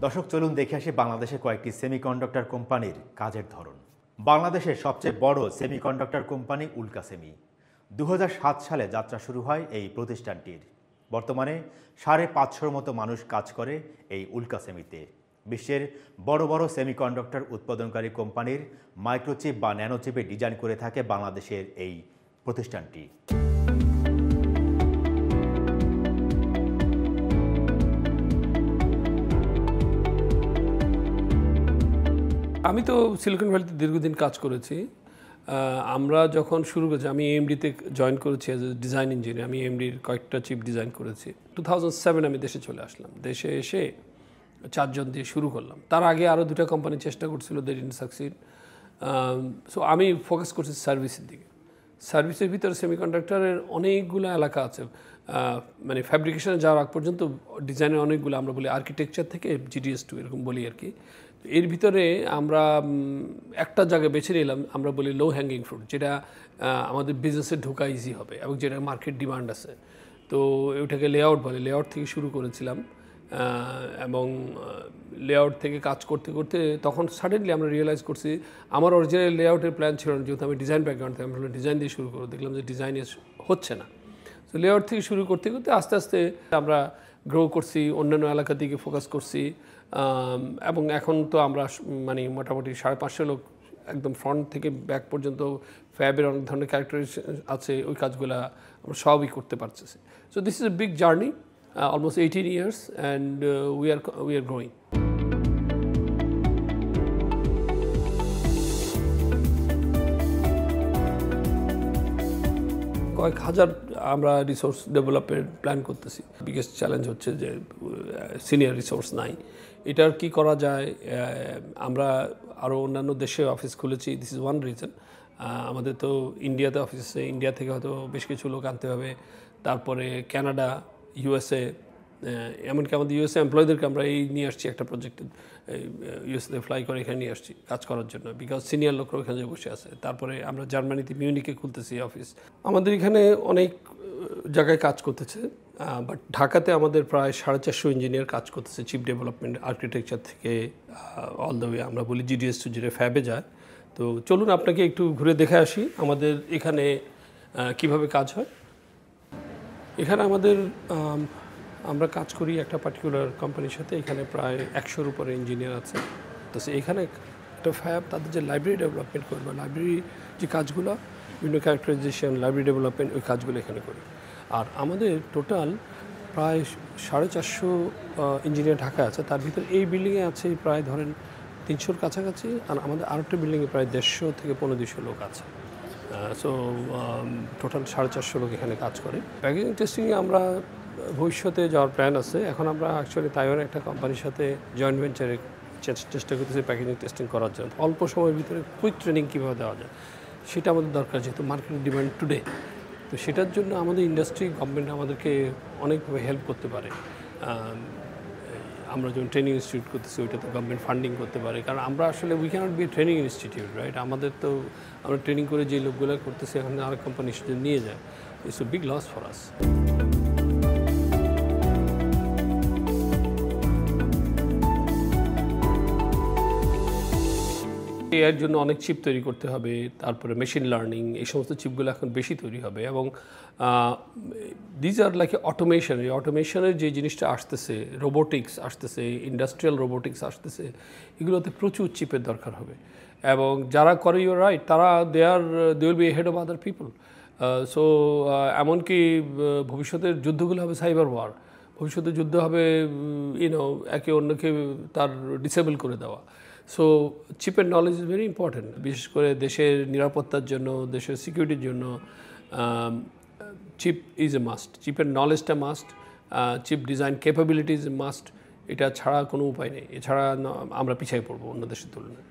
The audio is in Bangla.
দর্শক চলুন দেখে আসি বাংলাদেশের কয়েকটি সেমিকন্ডাক্টর কোম্পানির কাজের ধরন। বাংলাদেশের সবচেয়ে বড় সেমিকন্ডাক্টর কোম্পানি উল্কা সেমি। 2007 সালে যাত্রা শুরু হয় এই প্রতিষ্ঠানটির। বর্তমানে 550 মতো মানুষ কাজ করে এই উল্কা সেমিতে। বিশ্বের বড় বড় সেমিকন্ডাক্টর উৎপাদনকারী কোম্পানির মাইক্রোচিপ বা ন্যানোচিপে ডিজাইন করে থাকে বাংলাদেশের এই প্রতিষ্ঠানটি। আমি তো সিলিকন ভ্যালিতে দীর্ঘদিন কাজ করেছি। আমরা যখন শুরু করেছি, আমি এএমডিতে জয়েন করেছি অ্যাজ এ ডিজাইন ইঞ্জিনিয়ার। আমি এএমডির কয়েকটা চিপ ডিজাইন করেছি। 2007 আমি দেশে চলে আসলাম। দেশে এসে 4 জন দিয়ে শুরু করলাম। তার আগে আরও 2টা কোম্পানি চেষ্টা করছিল, দে ডিডন্ট সাকসিড। সো আমি ফোকাস করছি সার্ভিসের দিকে। সার্ভিসের ভিতরে সেমিকন্ডাক্টরের অনেকগুলো এলাকা আছে, মানে ফ্যাব্রিকেশনে যাওয়ার আগ পর্যন্ত ডিজাইনের অনেকগুলো, আমরা বলি আর্কিটেকচার থেকে GDS2 এরকম বলি আর কি। এর ভিতরে আমরা একটা জায়গা বেছে নিলাম, আমরা বলি লো হ্যাঙ্গিং ফ্রুট, যেটা আমাদের বিজনেসে ঢোকা ইজি হবে এবং যেটা মার্কেট ডিমান্ড আছে। তো ওইটাকে লেআউট বলে। লেআউট থেকে শুরু করেছিলাম এবং লেআউট থেকে কাজ করতে করতে তখন সাডেনলি আমরা রিয়েলাইজ করছি, আমার অরিজিনাল লেআউটের প্ল্যান ছিল না, যেহেতু আমি ডিজাইন ব্যাকগ্রাউন্ড থেকে, আমরা ডিজাইন দিয়ে শুরু করবো। দেখলাম যে ডিজাইনে হচ্ছে না। তো লেআউট থেকে শুরু করতে করতে আস্তে আস্তে আমরা গ্রো করছি, অন্যান্য এলাকার দিকে ফোকাস করছি এবং এখন তো আমরা মানে মোটামুটি 550 লোক একদম ফ্রন্ট থেকে ব্যাক পর্যন্ত ফ্যাবের অনেক ধরনের ক্যারেক্টারিস্টিক আছে, ওই কাজগুলো আমরা সবই করতে পারতেছি। So this is a big journey, almost 18 years, and we are growing. কয়েক হাজার আমরা রিসোর্স ডেভেলপের প্ল্যান করতেছি। বিগেস্ট চ্যালেঞ্জ হচ্ছে যে সিনিয়র রিসোর্স নাই। এটার কি করা যায়? আমরা আরও অন্যান্য দেশে অফিস খুলেছি, দিস ইজ ওয়ান রিজন। আমাদের তো ইন্ডিয়াতে অফিস আছে, ইন্ডিয়া থেকে হয়তো বেশ কিছু লোক আনতে হবে। তারপরে কানাডা, USA, এমনকি আমাদের USA এমপ্লয়ীদেরকে আমরা এই নিয়ে আসছি একটা প্রজেক্টে, ইউএসএতে ফ্লাই করে এখানে নিয়ে আসছি কাজ করার জন্য, বিকজ সিনিয়র লোকরা ওখানে বসে আছে। তারপরে আমরা জার্মানিতে মিউনিকে খুলতেছি অফিস। আমাদের এখানে অনেক জায়গায় কাজ করতেছে, বাট ঢাকাতে আমাদের প্রায় 450 ইঞ্জিনিয়ার কাজ করতেছে, চিপ ডেভেলপমেন্ট, আর্কিটেকচার থেকে অল দ্য ওয়ে আমরা বলি GDS2 যেটা ফ্যাবে যায়। তো চলুন আপনাকে একটু ঘুরে দেখে আসি আমাদের এখানে কিভাবে কাজ হয়। এখানে আমাদের আমরা কাজ করি একটা পার্টিকুলার কোম্পানির সাথে, এখানে প্রায় 100-র উপরে ইঞ্জিনিয়ার আছে। তো এখানে একটা ফ্যাব তাদের যে লাইব্রেরি ডেভেলপমেন্ট করবে, লাইব্রেরি যে কাজগুলো, বিভিন্ন ক্যারেক্টারাইজেশন, লাইব্রেরি ডেভেলপমেন্ট, ওই কাজগুলো এখানে করি। আর আমাদের টোটাল প্রায় 450 ইঞ্জিনিয়ার ঢাকায় আছে। তার ভিতরে এই বিল্ডিংয়ে আছে প্রায় ধরেন 300-র কাছাকাছি, আর আমাদের আরেকটা বিল্ডিংয়ে প্রায় 150 থেকে 200 লোক আছে। সো টোটাল 450 লোক এখানে কাজ করে। প্যাকেজিং টেস্টিংয়ে আমরা ভবিষ্যতে যাওয়ার প্ল্যান আছে। এখন আমরা অ্যাকচুয়ালি তাইওয়ানের একটা কোম্পানির সাথে জয়েন্ট ভেঞ্চারে চেষ্টা করতেছি প্যাকেজিং টেস্টিং করার জন্য। অল্প সময়ের ভিতরে কুইক ট্রেনিং কীভাবে দেওয়া যায় সেটা আমাদের দরকার, যেহেতু মার্কেট ডিমান্ড টুডে। তো সেটার জন্য আমাদের ইন্ডাস্ট্রি, গভর্নমেন্ট আমাদেরকে অনেকভাবে হেল্প করতে পারে। আমরা যখন ট্রেনিং ইনস্টিটিউট করতেছি, ওইটাতে গভর্নমেন্ট ফান্ডিং করতে পারে, কারণ আমরা আসলে we cannot be training institute, right? আমাদের তো আমরা ট্রেনিং করে যে লোকগুলো করতেছি এখন আরেক কোম্পানি সেটা নিয়ে যায়, it's a big loss for us. এর জন্য অনেক চিপ তৈরি করতে হবে, তারপরে মেশিন লার্নিং, এই সমস্ত চিপগুলো এখন বেশি তৈরি হবে। এবং দিজ আর লাইক অটোমেশন। এই অটোমেশনের যে জিনিসটা আসতেছে, রোবোটিক্স আসতেছে, ইন্ডাস্ট্রিয়াল রোবোটিক্স আসতেছে, এগুলোতে প্রচুর চিপের দরকার হবে। এবং যারা করে, ইউ রাইট, তারা they will be head of other people. So এমনকি ভবিষ্যতের যুদ্ধগুলো হবে সাইবার ওয়ার। ভবিষ্যতে যুদ্ধ হবে একে অন্যকে তার ডিসেবল করে দেওয়া। সো চিপের নলেজ ইজ ভেরি ইম্পর্ট্যান্ট, বিশেষ করে দেশের নিরাপত্তার জন্য, দেশের সিকিউরিটির জন্য চিপ ইজ এ মাস্ট। চিপের নলেজটা must, chip design capability is a must. এটা ছাড়া কোনো উপায় নেই, এছাড়া আমরা পিছিয়ে পড়বো অন্য দেশের তুলনায়।